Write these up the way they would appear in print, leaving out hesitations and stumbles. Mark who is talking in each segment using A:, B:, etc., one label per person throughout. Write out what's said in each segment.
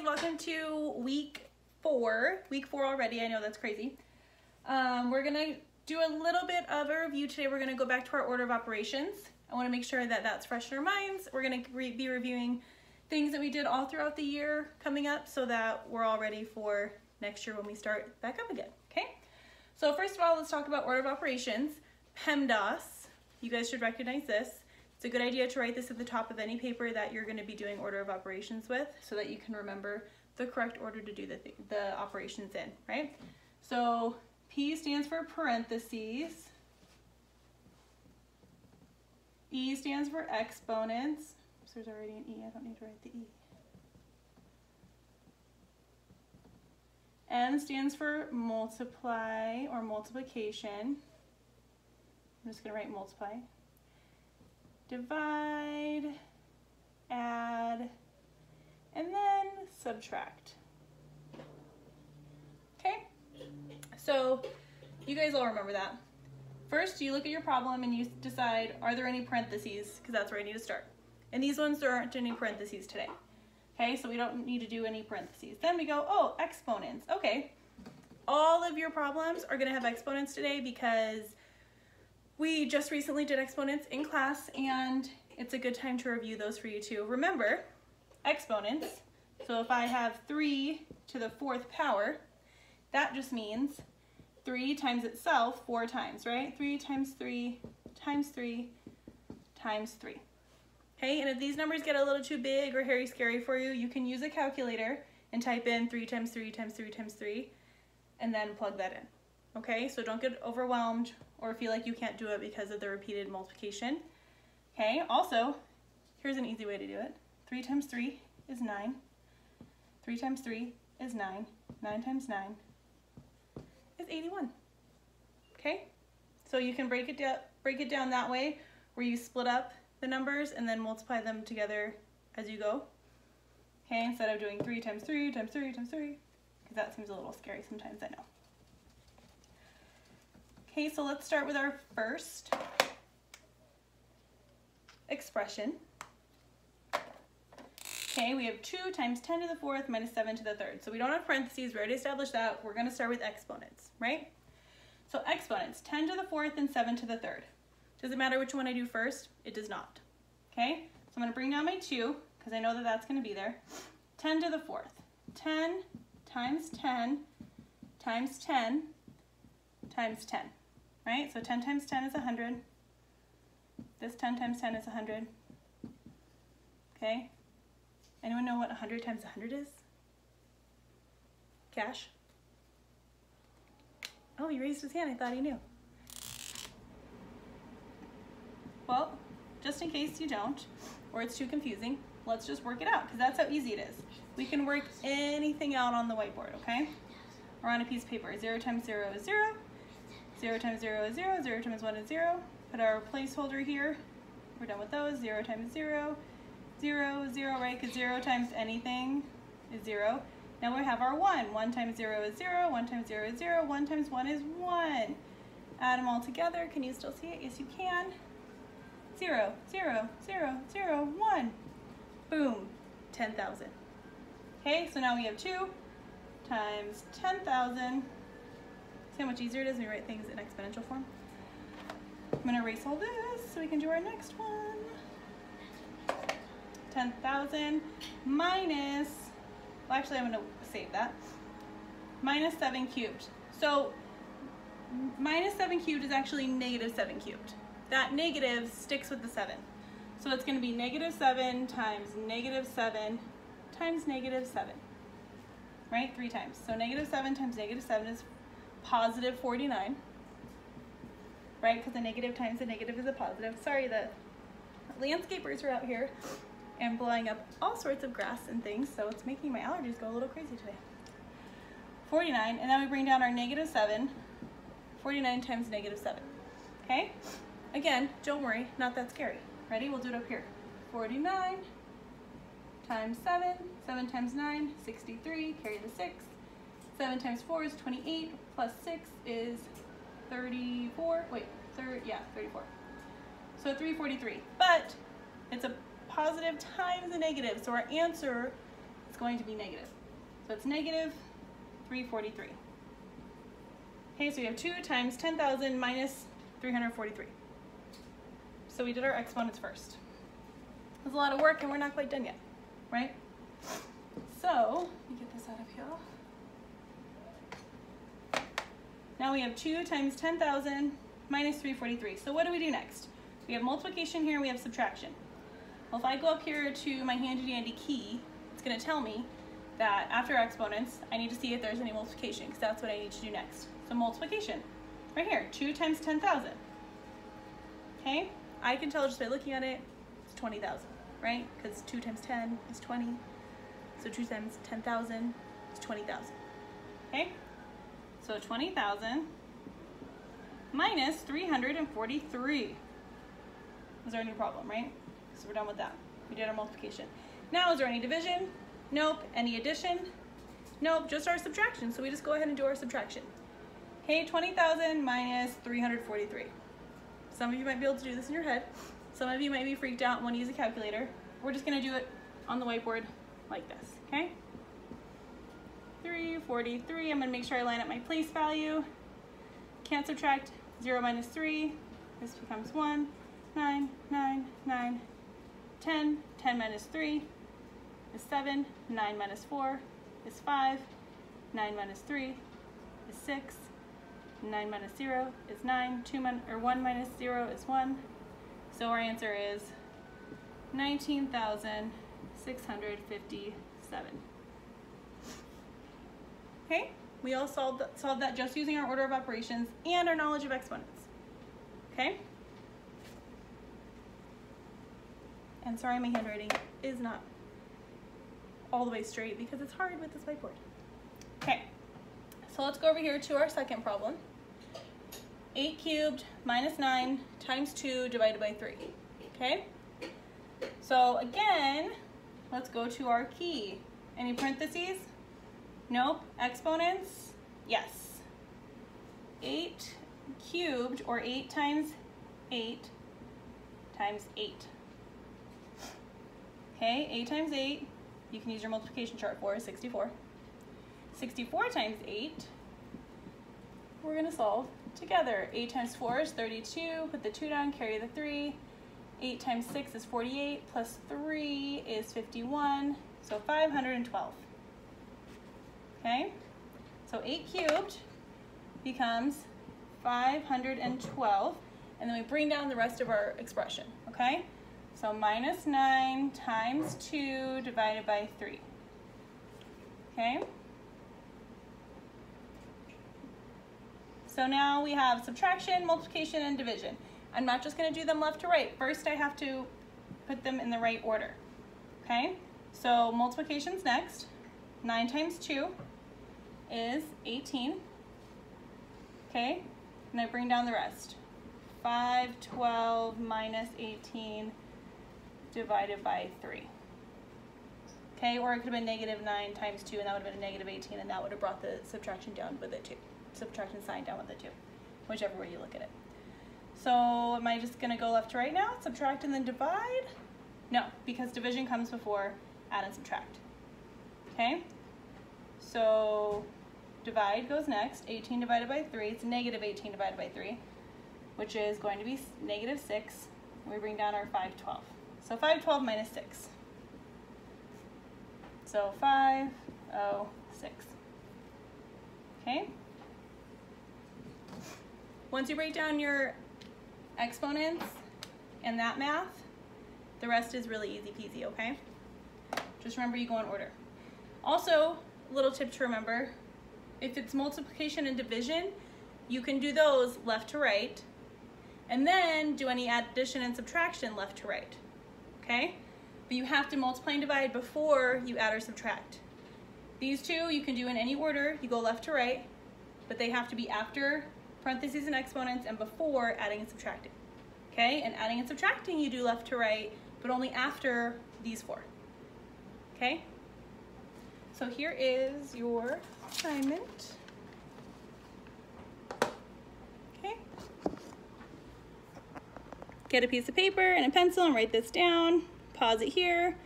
A: welcome to week four already. I know that's crazy. We're gonna do a little bit of a review today. We're gonna go back to our order of operations. I wanna make sure that that's fresh in our minds. We're gonna be reviewing things that we did all throughout the year coming up so that we're all ready for next year when we start back up again, okay? So first of all, let's talk about order of operations. PEMDAS, you guys should recognize this. It's a good idea to write this at the top of any paper that you're going to be doing order of operations with so that you can remember the correct order to do the operations in, right? So P stands for parentheses. E stands for exponents. So there's already an E, I don't need to write the E. M stands for multiply or multiplication. I'm just going to write multiply. Divide, add, and then subtract. Okay, so you guys all remember that. First, you look at your problem and you decide, are there any parentheses? Because that's where I need to start. And these ones, there aren't any parentheses today. Okay, so we don't need to do any parentheses. Then we go, oh, exponents. Okay, all of your problems are going to have exponents today because we just recently did exponents in class, and it's a good time to review those for you too. Remember, exponents, so if I have 3 to the 4th power, that just means 3 times itself 4 times, right? 3 times 3 times 3 times 3. Okay, and if these numbers get a little too big or hairy scary for you, you can use a calculator and type in 3 times 3 times 3 times 3 and then plug that in. Okay, so don't get overwhelmed or feel like you can't do it because of the repeated multiplication. Okay, also, here's an easy way to do it. 3 times 3 is 9. 3 times 3 is 9. 9 times 9 is 81. Okay, so you can break it down that way where you split up the numbers and then multiply them together as you go. Okay, instead of doing 3 times 3 times 3 times 3, because that seems a little scary sometimes, I know. Okay, so let's start with our first expression. Okay, we have 2 times 10 to the 4th minus 7 to the 3rd. So we don't have parentheses, we already established that. We're going to start with exponents, right? So exponents, 10 to the 4th and 7 to the 3rd. Does it matter which one I do first? It does not. Okay, so I'm going to bring down my 2 because I know that that's going to be there. 10 to the 4th. 10 times 10 times 10 times 10. Right? So 10 times 10 is 100. This 10 times 10 is 100. Okay? Anyone know what 100 times 100 is? Cash? Oh, he raised his hand. I thought he knew. Well, just in case you don't, or it's too confusing, let's just work it out, because that's how easy it is. We can work anything out on the whiteboard, okay? Or on a piece of paper. 0 times 0 is 0. 0 times 0 is 0, 0 times 1 is 0. Put our placeholder here. We're done with those. 0 times 0, 0, 0, right? Because 0 times anything is 0. Now we have our 1. 1 times 0 is 0, 1 times 0 is 0, 1 times 1 is 1. Add them all together. Can you still see it? Yes, you can. 0, 0, 0, 0, 1. Boom, 10,000. Okay, so now we have 2 times 10,000. See how much easier it is when you write things in exponential form? I'm going to erase all this so we can do our next one. 10,000 minus, well actually I'm going to save that, minus 7 cubed. So minus 7 cubed is actually negative 7 cubed. That negative sticks with the 7. So it's going to be negative 7 times negative 7 times negative 7. Right? 3 times. So negative 7 times negative 7 is positive 49, right? Because the negative times the negative is a positive. Sorry, the landscapers are out here and blowing up all sorts of grass and things, so it's making my allergies go a little crazy today. 49, and then we bring down our negative 7. 49 times negative 7. Okay? Again, don't worry, not that scary. Ready? We'll do it up here. 49 times 7. 7 times 9, 63. Carry the 6. 7 times 4 is 28, plus 6 is 34, wait, 34. So 343, but it's a positive times a negative, so our answer it's going to be negative. So it's negative 343. Okay, so we have 2 times 10,000 minus 343. So we did our exponents first. It was a lot of work and we're not quite done yet, right? So, let me get this out of here. Now we have 2 times 10,000 minus 343. So what do we do next? We have multiplication here and we have subtraction. Well, if I go up here to my handy dandy key, it's going to tell me that after exponents, I need to see if there's any multiplication, because that's what I need to do next. So multiplication, right here, 2 times 10,000. Okay, I can tell just by looking at it, it's 20,000, right? Because 2 times 10 is 20. So 2 times 10,000 is 20,000. Okay, so 20,000 minus 343 is our new problem, right? So we're done with that. We did our multiplication. Now, is there any division? Nope. Any addition? Nope, just our subtraction. So we just go ahead and do our subtraction. Okay, 20,000 minus 343. Some of you might be able to do this in your head. Some of you might be freaked out and want to use a calculator. We're just going to do it on the whiteboard like this, okay? 343, I'm going to make sure I line up my place value. Can't subtract 0 minus 3. This becomes 1, 9, 9, 9, 10. 10 minus 3 is 7. 9 minus 4 is 5. 9 minus 3 is 6. 9 minus 0 is 9. 1 minus 0 is 1. So our answer is 19,657. Okay, we all solved that just using our order of operations and our knowledge of exponents. Okay? And sorry, my handwriting is not all the way straight because it's hard with this whiteboard. Okay, so let's go over here to our second problem. 8 cubed minus 9 times 2 divided by 3. Okay? So again, let's go to our key. Any parentheses? Nope. Exponents? Yes. 8 cubed, or 8 times 8 times 8. Okay, 8 times 8, you can use your multiplication chart for, is 64. 64 times 8, we're going to solve together. 8 times 4 is 32, put the 2 down, carry the 3. 8 times 6 is 48, plus 3 is 51, so 512. Okay, so 8 cubed becomes 512, and then we bring down the rest of our expression, okay? So minus 9 times 2 divided by 3, okay? So now we have subtraction, multiplication, and division. I'm not just going to do them left to right. First, I have to put them in the right order, okay? So multiplication's next. 9 times 2 is 18, okay? And I bring down the rest. 512 minus 18 divided by 3. Okay, or it could have been negative 9 times 2, and that would have been a negative 18, and that would have brought the subtraction down with it too. Subtraction sign down with it too, whichever way you look at it. So am I just going to go left to right now? Subtract and then divide? No, because division comes before add and subtract. Okay, so divide goes next. 18 divided by 3, it's negative 18 divided by 3, which is going to be negative 6. We bring down our 512. So 512 minus 6. So 506. Okay? Once you break down your exponents and that math, the rest is really easy peasy, okay? Just remember you go in order. Also, little tip to remember, if it's multiplication and division, you can do those left to right, and then do any addition and subtraction left to right, okay? But you have to multiply and divide before you add or subtract. These two you can do in any order, you go left to right, but they have to be after parentheses and exponents and before adding and subtracting, okay? And adding and subtracting you do left to right, but only after these four, okay? So here is your assignment. Okay. Get a piece of paper and a pencil and write this down. Pause it here.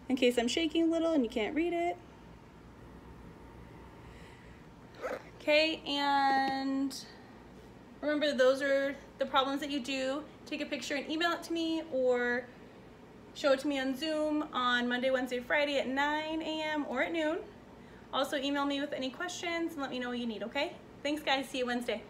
A: in case I'm shaking a little and you can't read it. Okay, and remember, those are the problems that you do. Take a picture and email it to me, or show it to me on Zoom on Monday, Wednesday, Friday at 9 a.m. or at noon. Also email me with any questions and let me know what you need, okay? Thanks guys, see you Wednesday.